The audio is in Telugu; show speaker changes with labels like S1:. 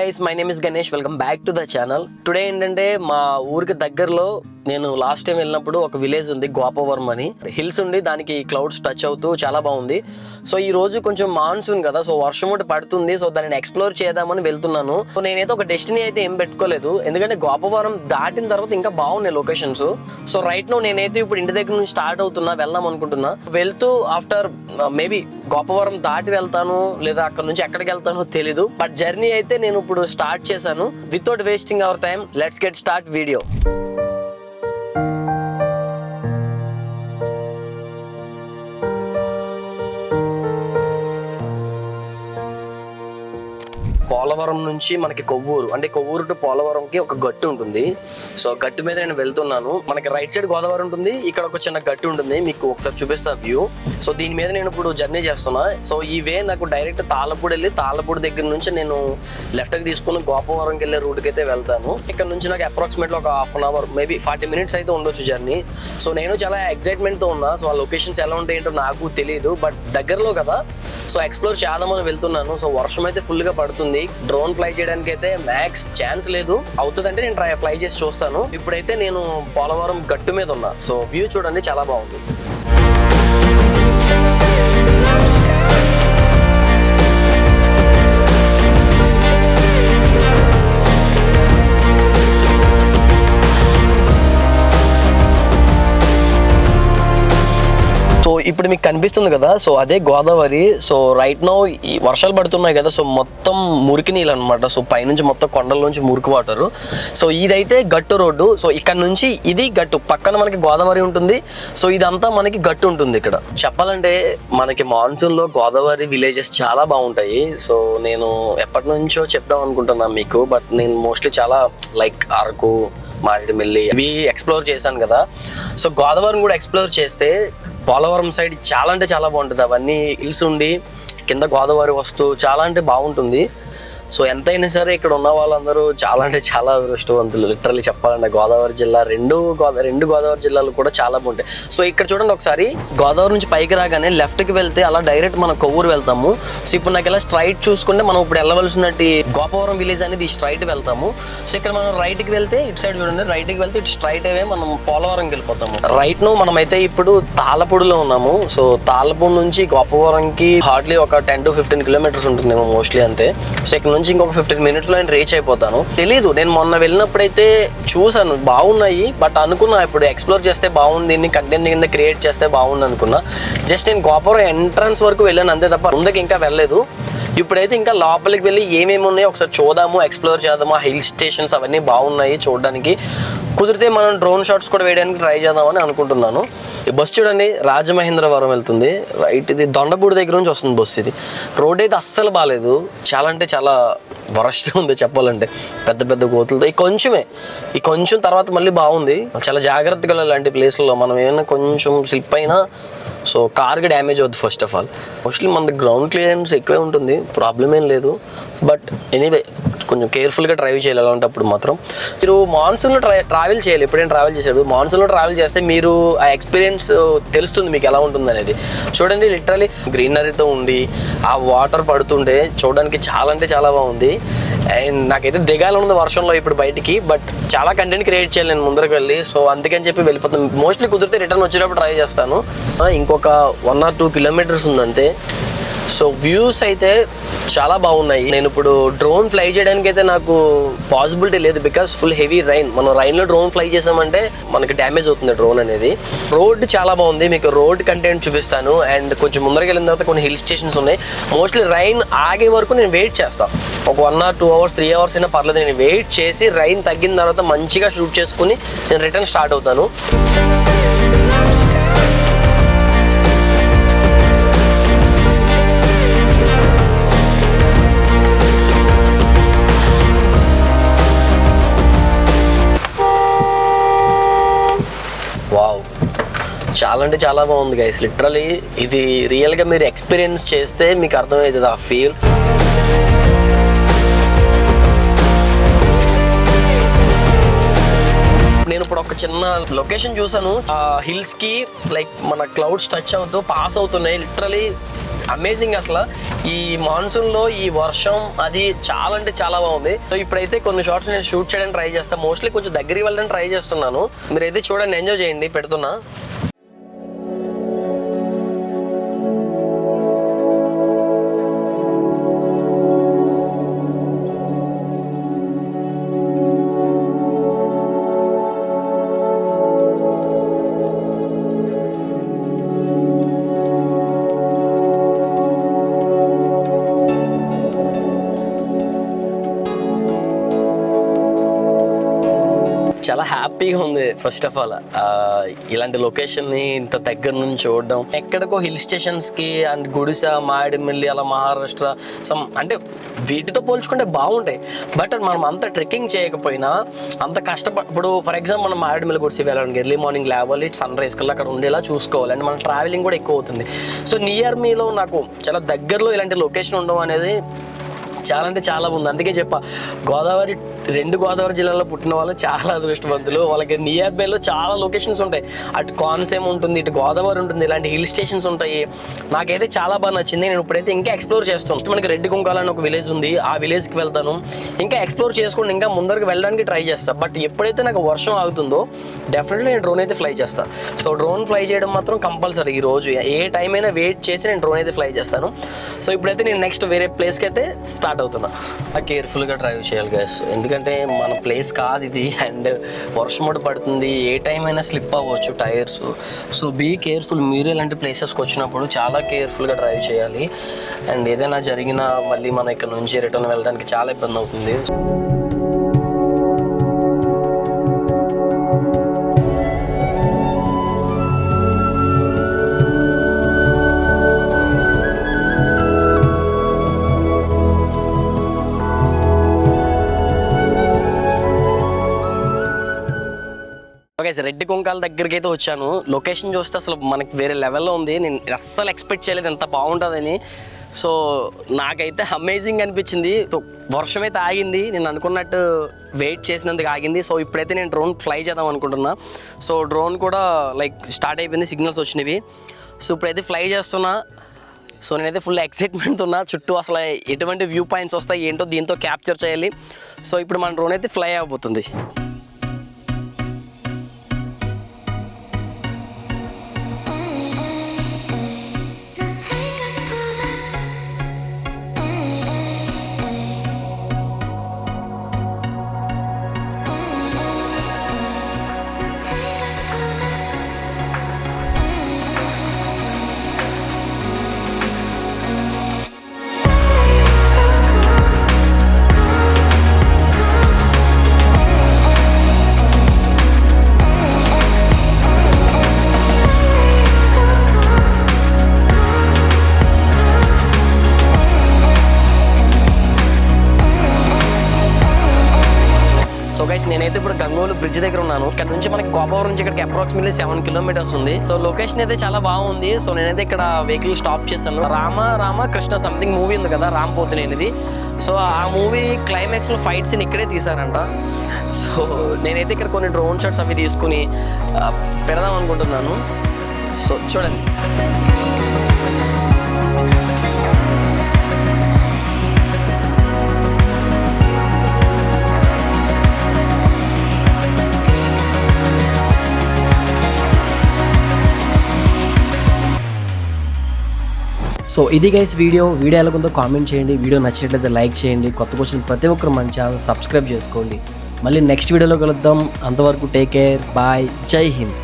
S1: Guys, my name is Ganesh. Welcome back to the channel. Today ఏంటంటే మా ఊరికి దగ్గరలో నేను లాస్ట్ టైం వెళ్ళినప్పుడు ఒక విలేజ్ ఉంది గోపవరం అని. హిల్స్ ఉండి దానికి క్లౌడ్స్ టచ్ అవుతూ చాలా బాగుంది. సో ఈ రోజు కొంచెం మాన్సూన్ కదా, సో వర్షం ఒకటి పడుతుంది. సో దానిని ఎక్స్ప్లోర్ చేద్దామని వెళ్తున్నాను. సో నేనైతే ఒక డెస్టినీ అయితే ఏం పెట్టుకోలేదు, ఎందుకంటే గోపవరం దాటిన తర్వాత ఇంకా బాగున్నాయి లొకేషన్స్. సో రైట్ నో నేనైతే ఇప్పుడు ఇంటి దగ్గర నుంచి స్టార్ట్ అవుతున్నా, వెళ్దాం అనుకుంటున్నా. వెళ్తూ ఆఫ్టర్ మేబీ గోపవరం దాటి వెళ్తాను, లేదా అక్కడ నుంచి ఎక్కడికి వెళ్తానో తెలీదు. బట్ జర్నీ అయితే నేను ఇప్పుడు స్టార్ట్ చేశాను. Without wasting hour time, let's get start video. Polavaram నుంచి మనకి కొవ్వూరు, అంటే కొవ్వూరు టు పోలవరంకి ఒక గట్టు ఉంటుంది. సో గట్టు మీద నేను వెళ్తున్నాను. మనకి రైట్ సైడ్ గోదావరి ఉంటుంది, ఇక్కడ ఒక చిన్న గట్టు ఉంటుంది, మీకు ఒకసారి చూపిస్తా వ్యూ. సో దీని మీద నేను ఇప్పుడు జర్నీ చేస్తున్నా. సో ఈ వే నాకు డైరెక్ట్ తాళ్ళపూడి వెళ్ళి, తాళ్ళపూడి దగ్గర నుంచి నేను లెఫ్ట్కి తీసుకుని గోపవరంకి వెళ్ళే రూట్కి అయితే వెళ్తాను. ఇక్కడ నుంచి నాకు అప్రాక్సిమేట్లీ ఒక half an hour, maybe 40 minutes అయితే ఉండొచ్చు జర్నీ. సో నేను చాలా ఎక్సైట్మెంట్తో ఉన్నా. సో ఆ లొకేషన్స్ ఎలా ఉంటాయంటో నాకు తెలియదు, బట్ దగ్గరలో కదా, సో ఎక్స్ప్లోర్ చేద్దామని వెళ్తున్నాను. సో వర్షం అయితే ఫుల్గా పడుతుంది. డ్రోన్ ఫ్లై చేయడానికి అయితే మ్యాక్స్ ఛాన్స్ లేదు. అవుతుందంటే నేను ఫ్లై చేసి చూస్తాను. ఇప్పుడైతే నేను పోలవరం గట్టు మీద ఉన్నా. సో వ్యూ చూడండి, చాలా బాగుంది. సో ఇప్పుడు మీకు కనిపిస్తుంది కదా, సో అదే గోదావరి. సో రైట్ నో ఈ వర్షాలు పడుతున్నాయి కదా, సో మొత్తం మురికి నీళ్ళు అనమాట. సో పైనుంచి మొత్తం కొండల నుంచి మురికి వాటరు. సో ఇదైతే గట్టు రోడ్డు. సో ఇక్కడ నుంచి ఇది గట్టు, పక్కన మనకి గోదావరి ఉంటుంది. సో ఇదంతా మనకి గట్టు ఉంటుంది. ఇక్కడ చెప్పాలంటే మనకి మాన్సూన్లో గోదావరి విలేజెస్ చాలా బాగుంటాయి. సో నేను ఎప్పటి నుంచో చెప్దాం అనుకుంటున్నాను మీకు, బట్ నేను మోస్ట్లీ చాలా లైక్ అరకు, మారేడుమిల్లి ఇవి ఎక్స్ప్లోర్ చేశాను కదా. సో గోదావరిని కూడా ఎక్స్ప్లోర్ చేస్తే పోలవరం సైడ్ చాలా అంటే చాలా బాగుంటుంది. అవన్నీ హిల్స్ ఉండి కింద గోదావరి వస్తూ చాలా అంటే బాగుంటుంది. సో ఎంతైనా సరే ఇక్కడ ఉన్న వాళ్ళందరూ చాలా అంటే చాలా అదృష్టవంతులు. లిటరల్లీ చెప్పాలంటే గోదావరి జిల్లా రెండు గోదావరి జిల్లాలు కూడా చాలా బాగుంటాయి. సో ఇక్కడ చూడండి ఒకసారి, గోదావరి నుంచి పైకి రాగానే లెఫ్ట్కి వెళ్తే అలా డైరెక్ట్ మనం కొవ్వూరు వెళ్తాము. సో ఇప్పుడు నాకు ఇలా స్ట్రైట్ చూసుకుంటే మనం ఇప్పుడు వెళ్ళవలసినట్టు గోపవరం విలేజ్ అనేది స్ట్రైట్ వెళ్తాము. సో ఇక్కడ మనం రైట్కి వెళ్తే ఇటు సైడ్ చూడండి, రైట్కి వెళ్తే ఇటు స్ట్రైట్ అవే మనం పోలవరంకి వెళ్ళిపోతాము. రైట్ ను మనమైతే ఇప్పుడు తాళ్ళపూడిలో ఉన్నాము. సో తాళ్ళపూడి నుంచి గోపవరంకి హార్డ్లీ ఒక 10 to 15 kilometers ఉంటుంది మోస్ట్లీ అంతే. సో ఇక్కడ నుంచి ఇంకొక 15 minutes నేను రీచ్ అయిపోతాను. తెలీదు, నేను మొన్న వెళ్ళినప్పుడైతే చూసాను బాగున్నాయి, బట్ అనుకున్నా ఇప్పుడు ఎక్స్ప్లోర్ చేస్తే బాగుంది, కంటెంట్ కింద క్రియేట్ చేస్తే బాగుంది అనుకున్నా. జస్ట్ నేను గోపవరం ఎంట్రన్స్ వరకు వెళ్ళాను అంతే తప్ప ముందుకు ఇంకా వెళ్ళలేదు. ఇప్పుడైతే ఇంకా లోపలికి వెళ్ళి ఏమేమి ఉన్నాయో ఒకసారి చూద్దాము, ఎక్స్ప్లోర్ చేద్దాము. ఆ హిల్ స్టేషన్స్ అవన్నీ బాగున్నాయి చూడడానికి. కుదిరితే మనం డ్రోన్ షాట్స్ కూడా వేయడానికి ట్రై చేద్దామని అనుకుంటున్నాను. ఈ బస్ చూడండి, రాజమహేంద్రవరం వెళ్తుంది. రైట్, ఇది దొండపూడి దగ్గర నుంచి వస్తుంది బస్సు. ఇది రోడ్ అయితే అస్సలు బాగాలేదు, చాలా అంటే చాలా వరస్ట్ ఉంది చెప్పాలంటే. పెద్ద పెద్ద గోతులతో ఈ కొంచెం తర్వాత మళ్ళీ బాగుంది. చాలా జాగ్రత్తగా ఇలాంటి ప్లేస్లో మనం ఏమైనా కొంచెం స్లిప్ అయినా సో కార్కి డ్యామేజ్ అవుతుంది. ఫస్ట్ ఆఫ్ ఆల్ మోస్ట్లీ మన గ్రౌండ్ క్లియరెన్స్ ఎక్కువే ఉంటుంది, ప్రాబ్లం ఏం లేదు. బట్ ఎనీవే కొంచెం కేర్ఫుల్గా డ్రైవ్ చేయాలి అలాంటప్పుడు మాత్రం. మీరు మాన్సూన్లో ట్రావెల్ చేయాలి. ఎప్పుడైనా ట్రావెల్ చేసేది మాన్సూన్లో ట్రావెల్ చేస్తే మీరు ఆ ఎక్స్పీరియన్స్ తెలుస్తుంది మీకు ఎలా ఉంటుంది అనేది. చూడండి, లిటరలీ గ్రీనరీతో ఉండి ఆ వాటర్ పడుతుండే చూడడానికి చాలా అంటే చాలా బాగుంది. అండ్ నాకైతే దిగాలనుంది వర్షంలో ఇప్పుడు బయటికి, బట్ చాలా కంటెంట్ క్రియేట్ చేయాలి నేను ముందరకు వెళ్ళి. సో అందుకని చెప్పి వెళ్ళిపోతాను. మోస్ట్లీ కుదిరితే రిటర్న్ వచ్చేటప్పుడు ట్రై చేస్తాను. ఇంకొక 1 or 2 kilometers ఉందంతే. సో వ్యూస్ అయితే చాలా బాగున్నాయి. నేను ఇప్పుడు డ్రోన్ ఫ్లై చేయడానికి అయితే నాకు పాసిబిలిటీ లేదు, బికాస్ ఫుల్ హెవీ రైన్. మనం రైన్లో డ్రోన్ ఫ్లై చేసామంటే మనకి డ్యామేజ్ అవుతుంది డ్రోన్ అనేది. రోడ్ చాలా బాగుంది, మీకు రోడ్ కంటెంట్ చూపిస్తాను. అండ్ కొంచెం ముందరికి వెళ్ళిన తర్వాత కొన్ని హిల్ స్టేషన్స్ ఉన్నాయి. మోస్ట్లీ రైన్ ఆగే వరకు నేను వెయిట్ చేస్తాను. ఒక 1 or 2 hours 3 hours అయినా పర్లేదు. నేను వెయిట్ చేసి రైన్ తగ్గిన తర్వాత మంచిగా షూట్ చేసుకుని నేను రిటర్న్ స్టార్ట్ అవుతాను. వావ్, చాలా అంటే చాలా బాగుంది గైస్. లిటరలీ ఇది రియల్గా మీరు ఎక్స్పీరియన్స్ చేస్తే మీకు అర్థమవుతుంది ఆ ఫీల్. నేను ఇప్పుడు ఒక చిన్న లొకేషన్ చూసాను. ఆ హిల్స్ కి లైక్ మన క్లౌడ్స్ టచ్ అవుతూ పాస్ అవుతున్నాయి. లిటరలీ అమేజింగ్ అసలు ఈ మాన్సూన్లో ఈ వర్షం అది చాలా అంటే చాలా బాగుంది. సో ఇప్పుడైతే కొన్ని షార్ట్స్ నేను షూట్ చేయడానికి ట్రై చేస్తాను. మోస్ట్లీ కొంచెం దగ్గరికి వెళ్ళడానికి ట్రై చేస్తున్నాను. మీరైతే చూడండి, ఎంజాయ్ చేయండి, పెడుతున్నా. చాలా హ్యాపీగా ఉంది. ఫస్ట్ ఆఫ్ ఆల్ ఇలాంటి లొకేషన్ని ఇంత దగ్గర నుంచి చూడడం, ఎక్కడికో హిల్ స్టేషన్స్కి అండ్ గుడిస, మారేడుమిల్లి, అలా మహారాష్ట్ర అంటే వీటితో పోల్చుకుంటే బాగుంటాయి. బట్ మనం అంత ట్రెక్కింగ్ చేయకపోయినా అంత ఇప్పుడు ఫర్ ఎగ్జాంపుల్ మనం మారేడుమిల్లి గుడిసి వెళ్ళడానికి ఎర్లీ మార్నింగ్ లేవాలి, సన్ రైజ్ కల్లా అక్కడ ఉండేలా చూసుకోవాలి. అండ్ మన ట్రావెలింగ్ కూడా ఎక్కువ అవుతుంది. సో నియర్ మీలో నాకు చాలా దగ్గరలో ఇలాంటి లొకేషన్ ఉండడం అనేది చాలా అంటే చాలా ఉంది. అందుకే చెప్పా, రెండు గోదావరి జిల్లాలో పుట్టిన వాళ్ళు చాలా అదృష్టవంతులు. వాళ్ళకి నియర్ బైలో చాలా లొకేషన్స్ ఉంటాయి. అటు కోనసీమ ఉంటుంది, ఇటు గోదావరి ఉంటుంది, ఇలాంటి హిల్ స్టేషన్స్ ఉంటాయి. నాకైతే చాలా బాగా నచ్చింది. నేను ఇప్పుడైతే ఇంకా ఎక్స్ప్లోర్ చేస్తాను. మనకి రెడ్డి కుంకాల అని ఒక విలేజ్ ఉంది, ఆ విలేజ్కి వెళ్తాను. ఇంకా ఎక్స్ప్లోర్ చేసుకుని ఇంకా ముందరికి వెళ్ళడానికి ట్రై చేస్తాను. బట్ ఎప్పుడైతే నాకు వర్షం ఆగుతుందో డెఫినెట్లీ నేను డ్రోన్ అయితే ఫ్లై చేస్తాను. సో డ్రోన్ ఫ్లై చేయడం మాత్రం కంపల్సరీ. ఈ రోజు ఏ టైం అయినా వెయిట్ చేసి నేను డ్రోన్ అయితే ఫ్లై చేస్తాను. సో ఇప్పుడైతే నేను నెక్స్ట్ వేరే ప్లేస్కి అయితే స్టార్ట్ అవుతున్నా. కేర్ఫుల్గా డ్రైవ్ చేయాలి గైస్, ఎందుకంటే మన ప్లేస్ కాదు ఇది. అండ్ వర్షం కూడా పడుతుంది, ఏ టైం అయినా స్లిప్ అవ్వచ్చు టైర్స్. So be careful. మీరు ఇలాంటి ప్లేసెస్కి వచ్చినప్పుడు చాలా కేర్ఫుల్గా డ్రైవ్ చేయాలి. అండ్ ఏదైనా జరిగినా మళ్ళీ మనం ఇక్కడ నుంచి రిటర్న్ వెళ్ళడానికి చాలా ఇబ్బంది అవుతుంది. రెడ్డి కుంకాల దగ్గరికి అయితే వచ్చాను. లొకేషన్ చూస్తే అసలు మనకి వేరే లెవెల్లో ఉంది. నేను అస్సలు ఎక్స్పెక్ట్ చేయలేదు ఎంత బాగుంటుందని. సో నాకైతే అమేజింగ్ అనిపించింది. సో వర్షం అయితే ఆగింది, నేను అనుకున్నట్టు వెయిట్ చేసినందుకు ఆగింది. సో ఇప్పుడైతే నేను డ్రోన్ ఫ్లై చేద్దాం అనుకుంటున్నా. సో డ్రోన్ కూడా స్టార్ట్ అయిపోయింది, సిగ్నల్స్ వచ్చినవి. సో ఇప్పుడైతే ఫ్లై చేస్తున్నా. సో నేనైతే ఫుల్ ఎక్సైట్మెంట్ ఉన్నా. చుట్టూ అసలు ఎటువంటి వ్యూ పాయింట్స్ వస్తాయి ఏంటో దీంతో క్యాప్చర్ చేయాలి. సో ఇప్పుడు మన డ్రోన్ అయితే ఫ్లై అయిపోతుంది. సో గైస్ నేనైతే ఇప్పుడు గంగోలు బ్రిడ్జ్ దగ్గర ఉన్నాను. ఇక్కడ నుంచి మనకి గోపావరం నుంచి ఇక్కడికి అప్రాక్సిమేట్లీ 7 kilometers ఉంది. సో లొకేషన్ అయితే చాలా బాగుంది. సో నేనైతే ఇక్కడ వెహికల్ స్టాప్ చేశాను. రామ కృష్ణ సంథింగ్ మూవీ ఉంది కదా, రామ్ పోతినేనిది. సో ఆ మూవీ క్లైమాక్స్లో ఫైట్ సీన్ ఇక్కడే తీశారంట. సో నేనైతే ఇక్కడ కొన్ని డ్రోన్ షాట్స్ అవి తీసుకుని పెడదాం అనుకుంటున్నాను. సో చూడండి. సో ఇది గైస్ వీడియో ఎలా ఉందో కామెంట్ చేయండి. వీడియో నచ్చినట్లయితే లైక్ చేయండి. కొత్తగా వచ్చిన ప్రతి ఒక్కరు మన ఛానల్ సబ్స్క్రైబ్ చేసుకోండి. మళ్ళీ నెక్స్ట్ వీడియోలో కలుద్దాం. అంతవరకు టేక్ కేర్, బాయ్, జై హింద్.